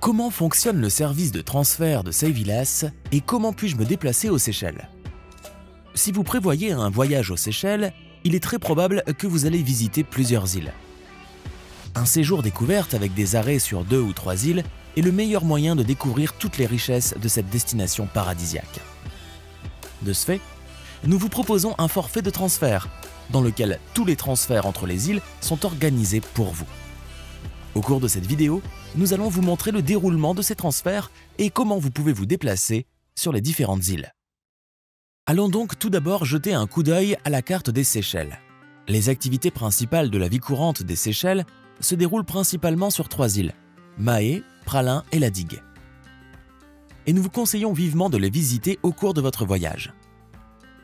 Comment fonctionne le service de transfert de Seivilas et comment puis-je me déplacer aux Seychelles? Si vous prévoyez un voyage aux Seychelles, il est très probable que vous allez visiter plusieurs îles. Un séjour découverte avec des arrêts sur 2 ou 3 îles est le meilleur moyen de découvrir toutes les richesses de cette destination paradisiaque. De ce fait, nous vous proposons un forfait de transfert dans lequel tous les transferts entre les îles sont organisés pour vous. Au cours de cette vidéo, nous allons vous montrer le déroulement de ces transferts et comment vous pouvez vous déplacer sur les différentes îles. Allons donc tout d'abord jeter un coup d'œil à la carte des Seychelles. Les activités principales de la vie courante des Seychelles se déroulent principalement sur 3 îles, Mahé, Praslin et la Digue. Et nous vous conseillons vivement de les visiter au cours de votre voyage.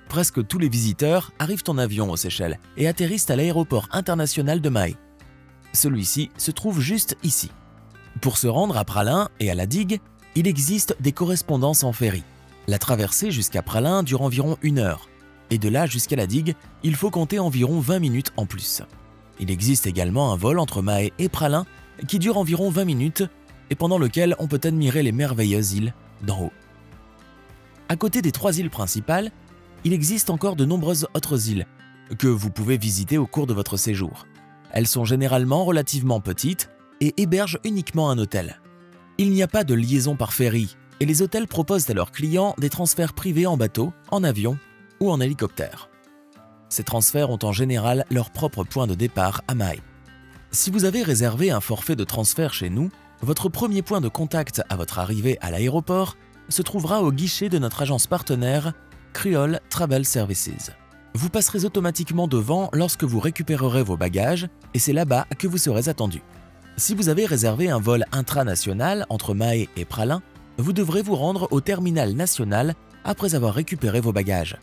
Presque tous les visiteurs arrivent en avion aux Seychelles et atterrissent à l'aéroport international de Mahé. Celui-ci se trouve juste ici. Pour se rendre à Praslin et à la Digue, il existe des correspondances en ferry. La traversée jusqu'à Praslin dure environ 1 heure, et de là jusqu'à la Digue, il faut compter environ 20 minutes en plus. Il existe également un vol entre Mahé et Praslin qui dure environ 20 minutes et pendant lequel on peut admirer les merveilleuses îles d'en haut. À côté des 3 îles principales, il existe encore de nombreuses autres îles que vous pouvez visiter au cours de votre séjour. Elles sont généralement relativement petites et hébergent uniquement un hôtel. Il n'y a pas de liaison par ferry et les hôtels proposent à leurs clients des transferts privés en bateau, en avion ou en hélicoptère. Ces transferts ont en général leur propre point de départ à Mahé. Si vous avez réservé un forfait de transfert chez nous, votre premier point de contact à votre arrivée à l'aéroport se trouvera au guichet de notre agence partenaire Creole Travel Services. Vous passerez automatiquement devant lorsque vous récupérerez vos bagages et c'est là-bas que vous serez attendu. Si vous avez réservé un vol intranational entre Mahé et Praslin, vous devrez vous rendre au terminal national après avoir récupéré vos bagages.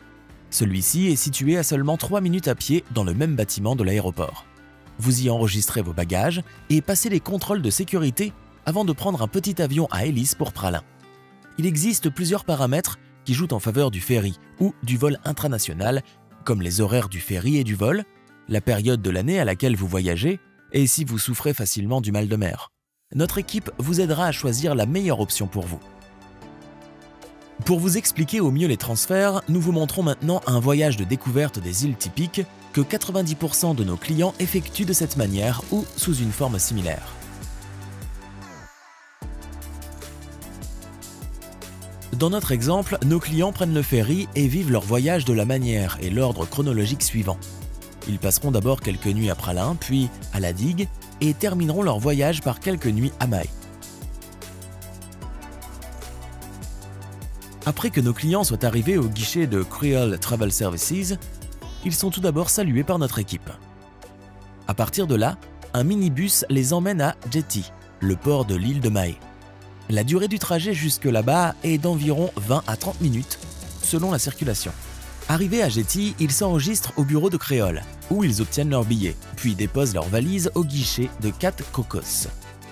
Celui-ci est situé à seulement 3 minutes à pied dans le même bâtiment de l'aéroport. Vous y enregistrez vos bagages et passez les contrôles de sécurité avant de prendre un petit avion à hélice pour Praslin. Il existe plusieurs paramètres qui jouent en faveur du ferry ou du vol intranational, comme les horaires du ferry et du vol, la période de l'année à laquelle vous voyagez et si vous souffrez facilement du mal de mer. Notre équipe vous aidera à choisir la meilleure option pour vous. Pour vous expliquer au mieux les transferts, nous vous montrons maintenant un voyage de découverte des îles typiques que 90% de nos clients effectuent de cette manière ou sous une forme similaire. Dans notre exemple, nos clients prennent le ferry et vivent leur voyage de la manière et l'ordre chronologique suivant. Ils passeront d'abord quelques nuits à Praslin, puis à la Digue et termineront leur voyage par quelques nuits à Mahé. Après que nos clients soient arrivés au guichet de Creole Travel Services, ils sont tout d'abord salués par notre équipe. À partir de là, un minibus les emmène à Jetty, le port de l'île de Mahé. La durée du trajet jusque là-bas est d'environ 20 à 30 minutes, selon la circulation. Arrivés à Jetty, ils s'enregistrent au bureau de Creole, où ils obtiennent leur billet, puis déposent leurs valises au guichet de 4 Cocos.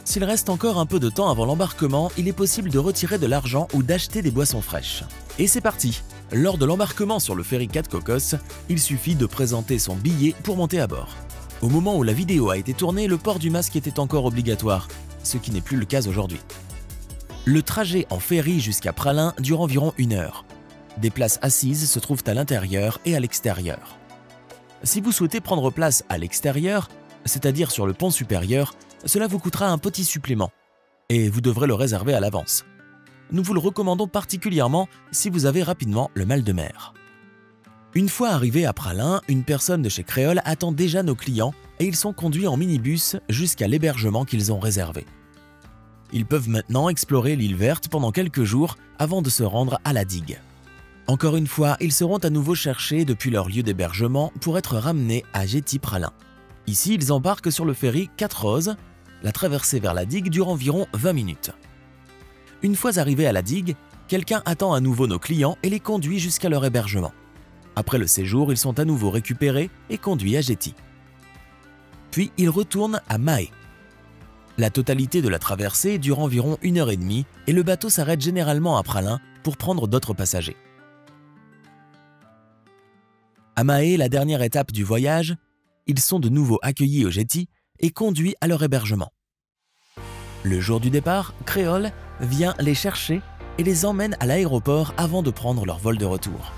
S'il reste encore un peu de temps avant l'embarquement, il est possible de retirer de l'argent ou d'acheter des boissons fraîches. Et c'est parti! Lors de l'embarquement sur le ferry 4 Cocos, il suffit de présenter son billet pour monter à bord. Au moment où la vidéo a été tournée, le port du masque était encore obligatoire, ce qui n'est plus le cas aujourd'hui. Le trajet en ferry jusqu'à Praslin dure environ 1 heure. Des places assises se trouvent à l'intérieur et à l'extérieur. Si vous souhaitez prendre place à l'extérieur, c'est-à-dire sur le pont supérieur, cela vous coûtera un petit supplément et vous devrez le réserver à l'avance. Nous vous le recommandons particulièrement si vous avez rapidement le mal de mer. Une fois arrivés à Praslin, une personne de chez Creole attend déjà nos clients et ils sont conduits en minibus jusqu'à l'hébergement qu'ils ont réservé. Ils peuvent maintenant explorer l'île verte pendant quelques jours avant de se rendre à la Digue. Encore une fois, ils seront à nouveau cherchés depuis leur lieu d'hébergement pour être ramenés à Jetty-Praslin. Ici, ils embarquent sur le ferry 4 Roses. La traversée vers la Digue dure environ 20 minutes. Une fois arrivés à la Digue, quelqu'un attend à nouveau nos clients et les conduit jusqu'à leur hébergement. Après le séjour, ils sont à nouveau récupérés et conduits à Jetty. Puis ils retournent à Mahé. La totalité de la traversée dure environ 1 heure et demie et le bateau s'arrête généralement à Praslin pour prendre d'autres passagers. À Mahé, la dernière étape du voyage, ils sont de nouveau accueillis au Jetty et conduits à leur hébergement. Le jour du départ, Créole vient les chercher et les emmène à l'aéroport avant de prendre leur vol de retour.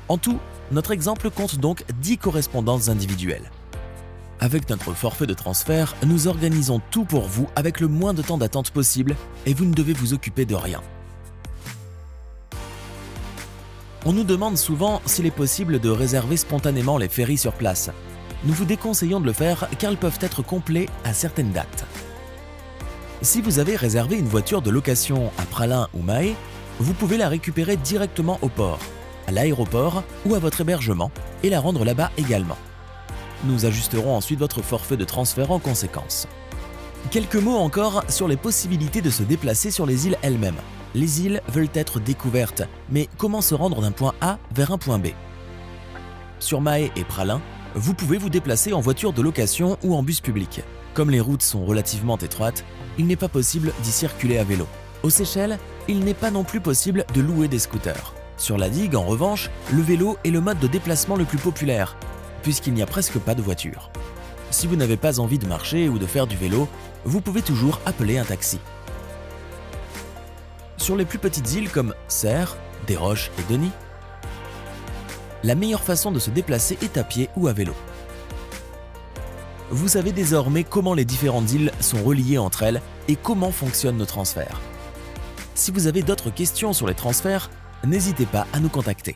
En tout, notre exemple compte donc 10 correspondances individuelles. Avec notre forfait de transfert, nous organisons tout pour vous avec le moins de temps d'attente possible et vous ne devez vous occuper de rien. On nous demande souvent s'il est possible de réserver spontanément les ferries sur place. Nous vous déconseillons de le faire car ils peuvent être complets à certaines dates. Si vous avez réservé une voiture de location à Pralin ou Mahé, vous pouvez la récupérer directement au port, à l'aéroport ou à votre hébergement et la rendre là-bas également. Nous ajusterons ensuite votre forfait de transfert en conséquence. Quelques mots encore sur les possibilités de se déplacer sur les îles elles-mêmes. Les îles veulent être découvertes, mais comment se rendre d'un point A vers un point B? Sur Mahé et Pralin, vous pouvez vous déplacer en voiture de location ou en bus public. Comme les routes sont relativement étroites, il n'est pas possible d'y circuler à vélo. Aux Seychelles, il n'est pas non plus possible de louer des scooters. Sur la digue, en revanche, le vélo est le mode de déplacement le plus populaire, puisqu'il n'y a presque pas de voiture. Si vous n'avez pas envie de marcher ou de faire du vélo, vous pouvez toujours appeler un taxi. Sur les plus petites îles comme Serre, Desroches et Denis, la meilleure façon de se déplacer est à pied ou à vélo. Vous savez désormais comment les différentes îles sont reliées entre elles et comment fonctionnent nos transferts. Si vous avez d'autres questions sur les transferts, n'hésitez pas à nous contacter.